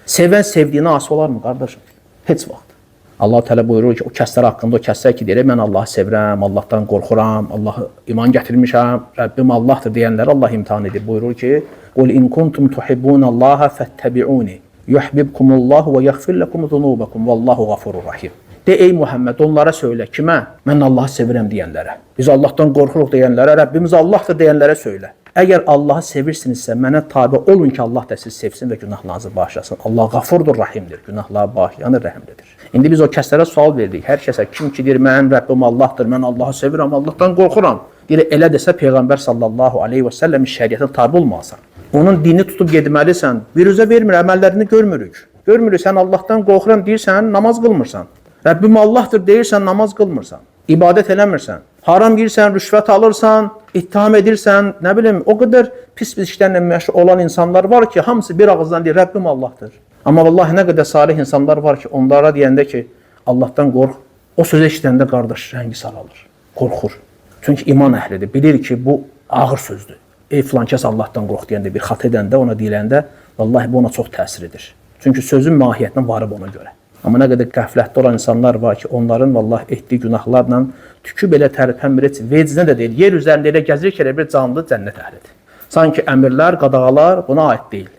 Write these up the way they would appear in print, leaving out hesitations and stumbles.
Sevən sevdiyinə asi olar mı, qardaşım? Heç vaxt. Allah Teala buyurur ki, o kəslər haqqında, o kəslər ki, deyir, mən Allahı sevirəm, Allahdan qorxuram, Allah'a iman gətirmişəm, Rəbbim Allahdır deyənləri Allah imtihan edir. Buyurur ki, قُلْ إِنْ كُنْتُمْ تُحِبُّونَ اللّٰهَ فَاتَّبِعُونِ يُحْبِبْكُمُ اللّٰهُ وَيَغْفِرْ لَكُمْ ذُنُوبَكُمْ وَاللّٰهُ غَفُورٌ رَحِيمٌ. De ey Muhammed, onlara söylə, kimə? Mən Allahı sevirəm deyənlərə, biz Allahdan qorxuruq deyənlərə, Rəbbimiz Allahdır deyənlərə söylə. Əgər Allahı sevirsinizsə, mənə tabi olun ki, Allah da sizi sevsin və günahlarınızı bağışlasın. Allah Gafurdur, Rahimdir, günahları bağışlayanır, rəhimlidir. İndi biz o kəslərə sual verdik. Hər kəsə kim ki deyir, mənim Rəbbim Allahdır, mən Allahı sevirəm, Allahdan qorxuram. Deyir, elə desə Peyğəmbər sallallahu aleyhi və səlləmin şəriətinə tabi olmalısan. Onun dini tutub gedməlisən. Biruzə vermir, əməllərini görmürük. Görmürük, sən Allahdan qorxuram deyirsən, namaz qılmırsan. Rəbbim Allahdır deyirsən, namaz qılmırsan. İbadət eləmirsən. Haram yiyirsən, rüşvət alırsan, ittiham edirsən, nə bilim, o qədər pis işlərlə məşğul olan insanlar var ki, hamısı bir ağızdan deyir, Rəbbim Allahdır. Amma vallahi nə qədər salih insanlar var ki, onlara deyəndə ki, Allahdan qorx, o sözü eşidəndə qardaş rəngi saralır, qorxur. Çünki iman əhlidir, bilir ki, bu ağır sözdür. Ey filan kəs Allahdan qorx deyəndə, bir xat edəndə, ona deyiləndə, vallahi bu ona çox təsir edir. Çünki sözün mahiyyətinə varıb ona görə. Amma nə qədər qəflətdə olan insanlar var ki, onların vallahi etdiyi günahlarla tükü belə tərpənmir, vecinə də deyil, yer üzərində elə gəzir ki, elə bir canlı cənnət əhlidir. Sanki əmirlər, qadağalar buna aid deyil.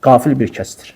Qafil bir kəsdir.